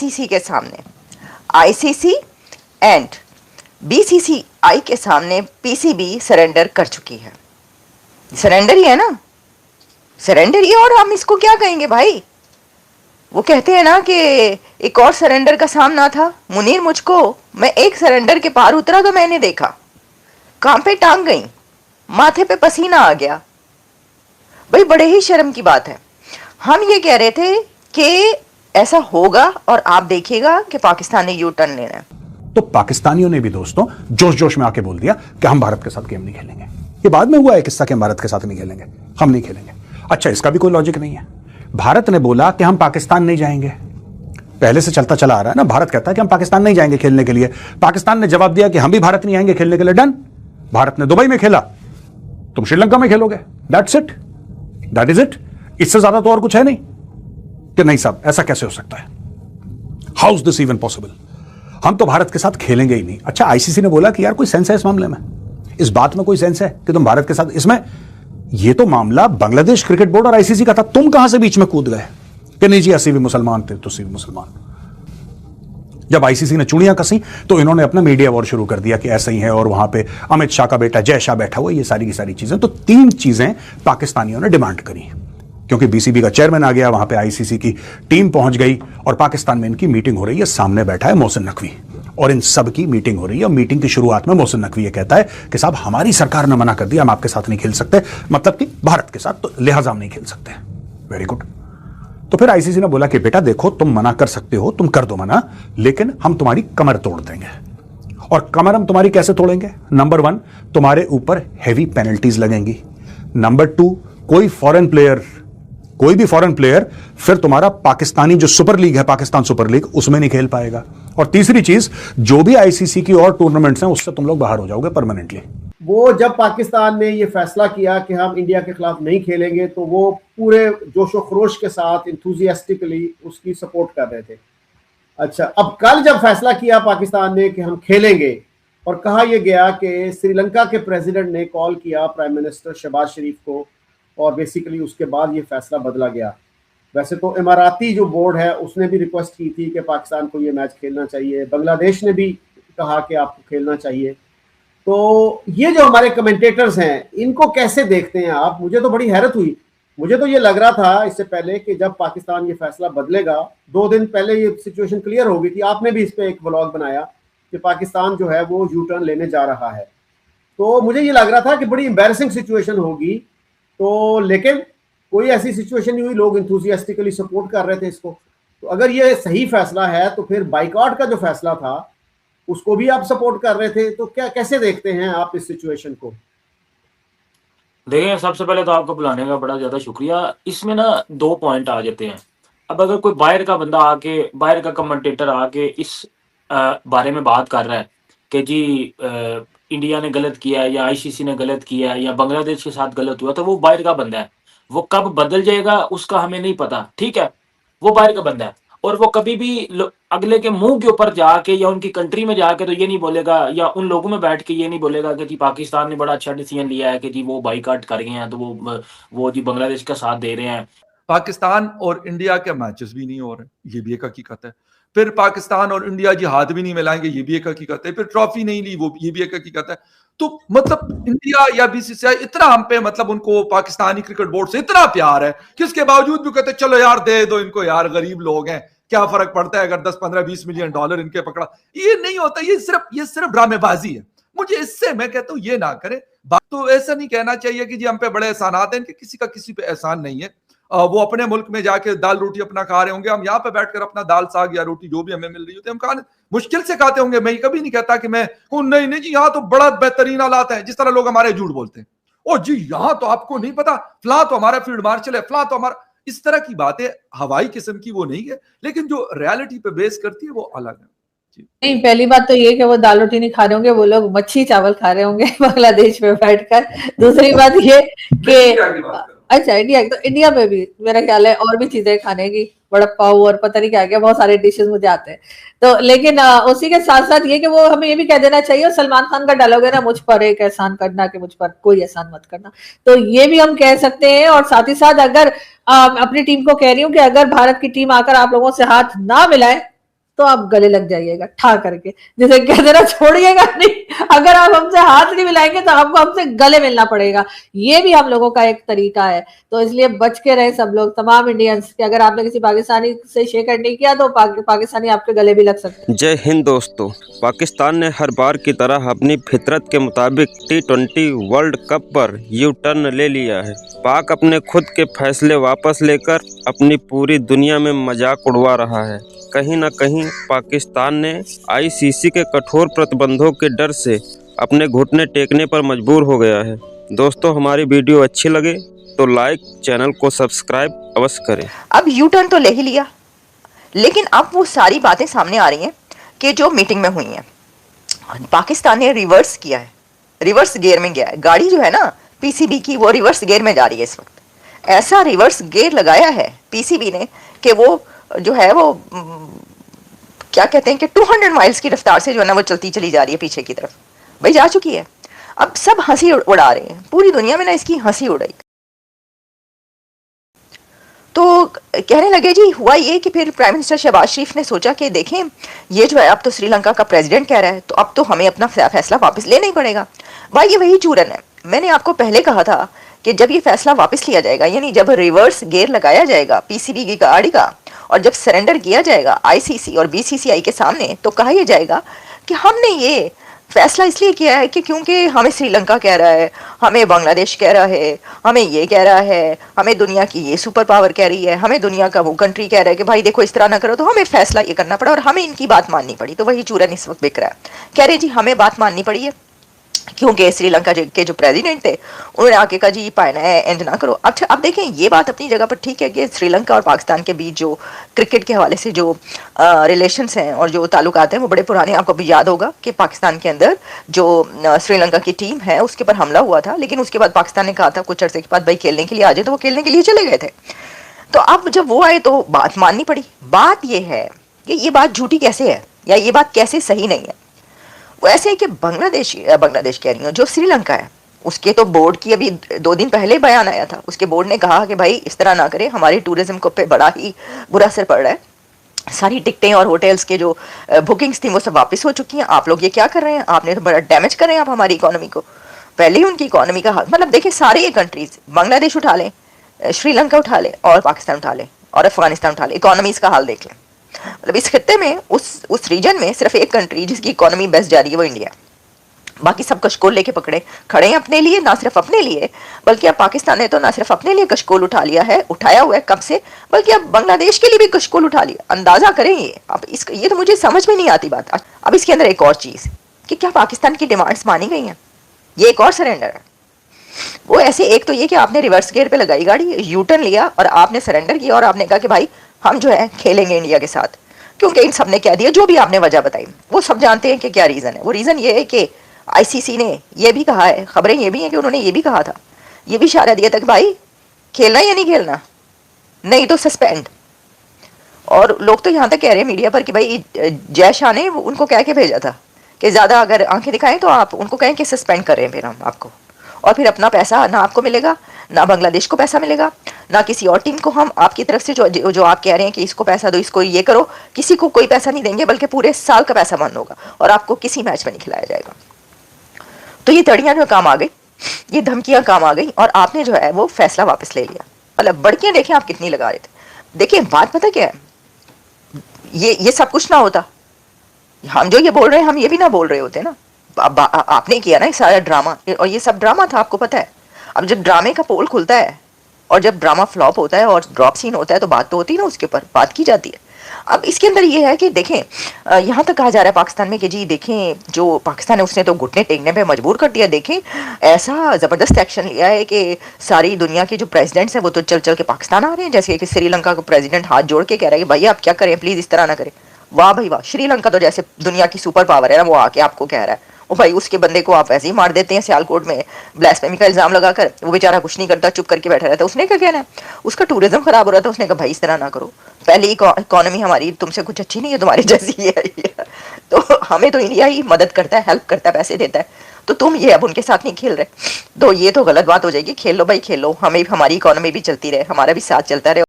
ICC के सामने, ICC and BCCI के सामने पीसीबी सरेंडर कर चुकी है। सरेंडर ही है ना, सरेंडर ही, और हम इसको क्या कहेंगे भाई। वो कहते हैं ना कि एक और सरेंडर का सामना था मुनीर मुझको, मैं एक सरेंडर के पार उतरा तो मैंने देखा कांपे टांग गई, माथे पे पसीना आ गया। भाई बड़े ही शर्म की बात है। हम ये कह रहे थे कि ऐसा होगा और आप देखिएगा कि पाकिस्तान ने यू टर्न लेना है। तो पाकिस्तानियों ने भी दोस्तों जोश जोश में आके बोल दिया कि हम भारत के साथ गेम नहीं खेलेंगे। ये बाद में हुआ है किस्सा कि हम भारत के साथ नहीं खेलेंगे, हम नहीं खेलेंगे। अच्छा, इसका भी कोई लॉजिक नहीं है। भारत ने बोला कि हम पाकिस्तान नहीं जाएंगे, पहले से चलता चला आ रहा है ना। भारत कहता है कि हम पाकिस्तान नहीं जाएंगे खेलने के लिए, पाकिस्तान ने जवाब दिया कि हम भी भारत नहीं आएंगे खेलने के लिए। डन। भारत ने दुबई में खेला, तुम श्रीलंका में खेलोगे, that's it, that is it. इससे ज्यादा तो और कुछ है नहीं कि नहीं साहब ऐसा कैसे हो सकता है, how is this even possible, हम तो भारत के साथ खेलेंगे ही नहीं। अच्छा, आईसीसी ने बोला कि यार कोई सेंस है इस मामले में, इस बात में कोई सेंस है कि तुम भारत के साथ, इसमें ये तो मामला बांग्लादेश क्रिकेट बोर्ड और आईसीसी का था, तुम कहां से बीच में कूद गए कि नहीं जी अस्सी भी मुसलमान थे, तुसी भी मुसलमान। जब आईसीसी ने चुड़ियां कसी तो इन्होंने अपना मीडिया वॉर शुरू कर दिया कि ऐसा ही है, और वहां पे अमित शाह का बेटा जय शाह बैठा हुआ, ये सारी की सारी चीजें। तो तीन चीजें पाकिस्तानियों ने डिमांड करी, क्योंकि बीसीबी का चेयरमैन आ गया, वहां पे आईसीसी की टीम पहुंच गई और पाकिस्तान में इनकी मीटिंग हो रही है। सामने बैठा है मोहसिन नकवी और इन सब की मीटिंग हो रही है। और मीटिंग की शुरुआत में मोहसिन नकवी ये कहता है कि साहब हमारी सरकार ने मना कर दिया, हम आपके साथ नहीं खेल सकते, मतलब कि भारत के साथ, तो लिहाजा हम नहीं खेल सकते। Very good. तो फिर आईसीसी ने बोला कि बेटा देखो तुम मना कर सकते हो, तुम कर दो मना, लेकिन हम तुम्हारी कमर तोड़ देंगे। और कमर हम तुम्हारी कैसे तोड़ेंगे? नंबर 1, तुम्हारे ऊपर हैवी पेनल्टीज लगेंगी। नंबर 2, कोई भी फॉरेन प्लेयर फिर तुम्हारा पाकिस्तानी जो सुपर लीग है, पाकिस्तान सुपर लीग, उसमें नहीं खेल पाएगा। और तीसरी चीज, जो भी आईसीसी की और टूर्नामेंट्स हैं उससे तुम लोग बाहर हो जाओगे परमानेंटली। वो जब पाकिस्तान ने ये फैसला किया कि हम इंडिया के खिलाफ नहीं खेलेंगे, तो वो पूरे जोशो खरोश के साथ इंथुजियास्टिकली उसकी सपोर्ट कर रहे थे। अच्छा, अब कल जब फैसला किया पाकिस्तान ने कि हम खेलेंगे, और कहा यह गया कि श्रीलंका के प्रेसिडेंट ने कॉल किया प्राइम मिनिस्टर शहबाज शरीफ को, और बेसिकली उसके बाद ये फैसला बदला गया। वैसे तो इमाराती जो बोर्ड है उसने भी रिक्वेस्ट की थी कि पाकिस्तान को ये मैच खेलना चाहिए, बांग्लादेश ने भी कहा कि आपको खेलना चाहिए। तो ये जो हमारे कमेंटेटर्स हैं, इनको कैसे देखते हैं आप? मुझे तो बड़ी हैरत हुई। मुझे तो ये लग रहा था इससे पहले कि जब पाकिस्तान ये फैसला बदलेगा, 2 दिन पहले ये सिचुएशन क्लियर हो गई थी, आपने भी इस पर एक व्लॉग बनाया कि पाकिस्तान जो है वो यू टर्न लेने जा रहा है। तो मुझे ये लग रहा था कि बड़ी एम्बैरेसिंग सिचुएशन होगी, तो लेकिन कोई ऐसी सिचुएशन नहीं हुई, लोग इंथुसियास्टिकली सपोर्ट कर रहे थे इसको। तो अगर ये सही फैसला है तो फिर बाइकआउट का जो फैसला था उसको भी आप सपोर्ट कर रहे थे, तो क्या कैसे देखते हैं आप इस सिचुएशन को? देखिए, सबसे पहले तो आपको बुलाने का बड़ा ज्यादा शुक्रिया। इसमें ना 2 पॉइंट आ जाते हैं। अब अगर कोई बाहर का बंदा आके, बाहर का कमेंटेटर आके इस बारे में बात कर रहा है कि जी इंडिया ने गलत किया है या आईसीसी ने गलत किया है या बांग्लादेश के साथ गलत हुआ, तो वो बाहर का बंदा है। वो कब बदल जाएगा उसका हमें नहीं पता, ठीक है, वो बाहर का बंदा है। और वो कभी भी अगले के मुंह के ऊपर जाके या उनकी कंट्री में जाके तो ये नहीं बोलेगा, या उन लोगों में बैठ के ये नहीं बोलेगा कि जी पाकिस्तान ने बड़ा अच्छा डिसीजन लिया है कि जी वो बाइकआउट कर गए हैं, तो वो जी बांग्लादेश का साथ दे रहे हैं। पाकिस्तान और इंडिया के मैचेस भी नहीं हो रहे, ये भी एक हकीकत है। फिर पाकिस्तान और इंडिया जी हाथ भी नहीं मिलाएंगे, ये भी एक हकीकत है। फिर ट्रॉफी नहीं ली, वो ये भी एक हकीकत है। तो मतलब इंडिया या बीसीसीआई इतना हम पे, मतलब उनको पाकिस्तानी क्रिकेट बोर्ड से इतना प्यार है कि इसके बावजूद भी कहते चलो यार दे दो इनको, यार गरीब लोग हैं, क्या फर्क पड़ता है अगर 10, 15, 20 मिलियन डॉलर इनके पकड़ा। ये नहीं होता, ये सिर्फ ड्रामेबाजी है। मुझे इससे, मैं कहता हूं ये ना करें। बात तो ऐसा नहीं कहना चाहिए कि जी हम पे बड़े एहसानात हैं इनके, किसी का किसी पे एहसान नहीं है। वो अपने मुल्क में जाके दाल रोटी अपना खा रहे होंगे, हम यहाँ पे बैठकर अपना दाल साग या रोटी जो भी हमें मिल रही होती है हम खाने मुश्किल से खाते होंगे। मैं कभी नहीं कहता कि मैं नहीं नहीं जी यहाँ तो बड़ा बेहतरीन हालात है, जिस तरह लोग हमारे झूठ बोलते हैं, ओ जी यहाँ तो आपको नहीं पता, फला तो हमारा फील्ड मार्शल है, फला तो हमारा, इस तरह की बातें हवाई किस्म की वो नहीं है, लेकिन जो रियलिटी पे बेस करती है वो अलग है। नहीं, पहली बात तो ये कि वो दाल रोटी नहीं खा रहे होंगे, वो लोग मच्छी चावल खा रहे होंगे बांग्लादेश में बैठकर। दूसरी बात ये कि अच्छा इंडिया में भी मेरा ख्याल है और भी चीजें खाने की, बड़ा पाव और पता नहीं क्या क्या बहुत सारे डिशेस मुझे आते हैं। तो लेकिन उसी के साथ साथ ये कि वो हमें ये भी कह देना चाहिए, और सलमान खान का डायलॉग है ना, मुझ पर एक एहसान करना कि मुझ पर कोई एहसान मत करना, तो ये भी हम कह सकते हैं। और साथ ही साथ अगर अपनी टीम को कह रही हूँ कि अगर भारत की टीम आकर आप लोगों से हाथ ना मिलाए तो आप गले लग जाइएगा ठा करके, जैसे कहते ना छोड़िएगा नहीं, अगर आप हमसे हाथ नहीं मिलाएंगे तो आपको हमसे गले मिलना पड़ेगा। ये भी हम लोगों का एक तरीका है, तो इसलिए बच के रहे सब लोग, तमाम इंडियंस, कि अगर आपने किसी पाकिस्तानी से शेक हैंड नहीं किया तो पाकिस्तानी आपके गले भी लग सकते हैं। जय हिंद दोस्तों। पाकिस्तान ने हर बार की तरह अपनी फितरत के मुताबिक T20 वर्ल्ड कप पर यू टर्न ले लिया है। पाक अपने खुद के फैसले वापस लेकर अपनी पूरी दुनिया में मजाक उड़वा रहा है। कहीं न कहीं पाकिस्तान ने ICC के कठोर प्रतिबंधों के डर से अपने घुटने टेकने पर मजबूर हो गया है। दोस्तों, हमारी वीडियो अच्छी लगे तो लाइक, चैनल को सब्सक्राइब अवश्य करें। अब यू टर्न तो ले ही लिया, लेकिन अब वो सारी बातें सामने आ रही हैं कि जो मीटिंग में हुई हैं, पाकिस्तान ने रिवर्स किया है, रिवर्स गियर में गया है। गाड़ी जो है ना पीसीबी की, वो रिवर्स गियर में जा रही है इस वक्त। ऐसा रिवर्स गियर लगाया है पीसीबी ने कि वो जो है वो क्या कहते हैं कि 200 माइल्स की रफ्तार से जो है ना वो चलती चली जा रही है पीछे की तरफ। भाई जा चुकी है। अब सब हंसी उड़ा रहे हैं, पूरी दुनिया में ना इसकी हंसी उड़ाई। तो कहने लगे जी हुआ ये कि फिर प्राइम मिनिस्टर शहबाज शरीफ ने सोचा कि देखें ये जो है अब तो श्रीलंका का प्रेसिडेंट कह रहा है, तो अब तो हमें अपना फैसला वापस लेना ही पड़ेगा। भाई ये वही चूरन है, मैंने आपको पहले कहा था कि जब ये फैसला वापस लिया जाएगा, यानी जब रिवर्स गियर लगाया जाएगा पीसीबी की गाड़ी का, और जब सरेंडर किया जाएगा आईसीसी और बीसीसीआई के सामने, तो कहा यह जाएगा कि हमने ये फैसला इसलिए किया है कि क्योंकि हमें श्रीलंका कह रहा है, हमें बांग्लादेश कह रहा है, हमें ये कह रहा है, हमें दुनिया की ये सुपर पावर कह रही है, हमें दुनिया का वो कंट्री कह रहा है कि भाई देखो इस तरह ना करो, तो हमें फैसला ये करना पड़ा और हमें इनकी बात माननी पड़ी। तो वही चूरन इस वक्त बिक रहा है। कह रहे जी हमें बात माननी पड़ी है क्योंकि श्रीलंका के जो प्रेसिडेंट थे उन्होंने आके कहा जी पाना है, एंड ना करो। अच्छा अब देखें ये बात अपनी जगह पर ठीक है कि श्रीलंका और पाकिस्तान के बीच जो क्रिकेट के हवाले से जो रिलेशंस हैं और जो ताल्लुकात हैं वो बड़े पुराने। आपको भी याद होगा कि पाकिस्तान के अंदर जो श्रीलंका की टीम है उसके ऊपर हमला हुआ था, लेकिन उसके बाद पाकिस्तान ने कहा था कुछ अर्से के बाद भाई खेलने के लिए आ जाए, तो वो खेलने के लिए चले गए थे। तो अब जब वो आए तो बात माननी पड़ी। बात ये है कि ये बात झूठी कैसे है या ये बात कैसे सही नहीं है। वो ऐसे है कि बांग्लादेश कह रही हूँ, जो श्रीलंका है उसके तो बोर्ड की अभी 2 दिन पहले बयान आया था। उसके बोर्ड ने कहा कि भाई इस तरह ना करें, हमारे टूरिज्म को पे बड़ा ही बुरा असर पड़ रहा है, सारी टिकटें और होटल्स के जो बुकिंग्स थी वो सब वापस हो चुकी हैं, आप लोग ये क्या कर रहे हैं, आपने तो बड़ा डैमेज कर रहे हैं आप हमारी इकोनॉमी को। पहले ही उनकी इकोनॉमी का हाल, मतलब देखिए सारे ये कंट्रीज, बांग्लादेश उठा लें, श्रीलंका उठा लें और पाकिस्तान उठा लें और अफगानिस्तान उठा लें, इकोनॉमीज का हाल देख लें। मतलब इस खत्ते में उस रीजन में सिर्फ एक कंट्री जिसकी इकोनॉमी बेस्ट जा रही है वो इंडिया। बाकी सब कशकोल लेके पकड़े खड़े हैं अपने लिए, ना सिर्फ अपने लिए बल्कि अब पाकिस्तान ने तो ना सिर्फ अपने लिए कशकोल उठा लिया है, उठाया हुआ है कब से, बल्कि अब बांग्लादेश के लिए भी कशकोल उठा लिया। अंदाजा करें ये। अब ये तो मुझे समझ में नहीं आती बात। अब इसके अंदर एक और चीज कि क्या पाकिस्तान की डिमांड्स मानी गई हैं, ये एक और सरेंडर है। वो ऐसे एक तो ये कि आपने रिवर्स गियर पे लगाई गाड़ी, यू टर्न लिया और आपने सरेंडर किया और आपने कहा कि भाई हम जो है खेलेंगे इंडिया के साथ, क्योंकि इन सब ने कह दिया, जो भी आपने वजह बताई वो सब जानते हैं कि क्या रीजन है। वो रीजन ये है कि आईसीसी ने ये भी कहा है, खबरें ये भी हैं कि उन्होंने ये भी कहा था, ये भी इशारा दिया था कि भाई खेलना या नहीं खेलना, नहीं तो सस्पेंड। और लोग तो यहाँ तक कह रहे हैं मीडिया पर कि भाई जय शाह ने उनको कह के भेजा था कि ज्यादा अगर आंखें दिखाएं तो आप उनको कहें कि सस्पेंड कर रहे हैं फिर हम आपको, और फिर अपना पैसा ना आपको मिलेगा, ना बांग्लादेश को पैसा मिलेगा, ना किसी और टीम को। हम आपकी तरफ से जो आप कह रहे हैं कि इसको पैसा दो, इसको ये करो, किसी को कोई पैसा नहीं देंगे, बल्कि पूरे साल का पैसा बंद होगा और आपको किसी मैच में नहीं खिलाया जाएगा। तो ये तड़ियां जो काम आ गई, ये धमकियां काम आ गई और आपने जो है वो फैसला वापस ले लिया। मतलब बड़कियां देखिए आप कितनी लगा रहे थे। देखिए बात पता क्या है, ये सब कुछ ना होता, हम जो ये बोल रहे हैं हम ये भी ना बोल रहे होते ना। आपने किया ना सारा ड्रामा, और ये सब ड्रामा था, आपको पता है। अब जब ड्रामे का पोल खुलता है और जब ड्रामा फ्लॉप होता है और ड्रॉप सीन होता है तो बात तो होती है ना, उसके ऊपर बात की जाती है। अब इसके अंदर ये है कि देखें यहाँ तक कहा जा रहा है पाकिस्तान में कि जी देखें जो पाकिस्तान है उसने तो घुटने टेकने पे मजबूर कर दिया। देखें ऐसा ज़बरदस्त एक्शन लिया है कि सारी दुनिया के जो प्रेसिडेंट्स हैं वो तो चल चल के पाकिस्तान आ रहे हैं। जैसे कि श्रीलंका का प्रेसिडेंट हाथ जोड़ के कह रहा है कि भाई आप क्या करें, प्लीज़ इस तरह ना करें। वाह भाई वाह, श्रीलंका तो जैसे दुनिया की सुपर पावर है ना, वो आके आपको कह रहा है। ओ भाई उसके बंदे को आप ऐसे ही मार देते हैं सियालकोट में ब्लास्फेमी का इल्जाम लगाकर, वो बेचारा कुछ नहीं करता, चुप करके बैठा रहता है। उसने क्या कहना है, उसका टूरिज्म खराब हो रहा था, उसने कहा भाई इस तरह ना करो, पहले इकोनॉमी हमारी तुमसे कुछ अच्छी नहीं है, तुम्हारी जैसी है। तो हमें तो इंडिया ही मदद करता है, हेल्प करता है, पैसे देता है, तो तुम ये अब उनके साथ नहीं खेल रहे, तो ये तो गलत बात हो जाएगी। खेल लो भाई खेल लो, हमें हमारी इकोनॉमी भी चलती रहे, हमारा भी साथ चलता रहे।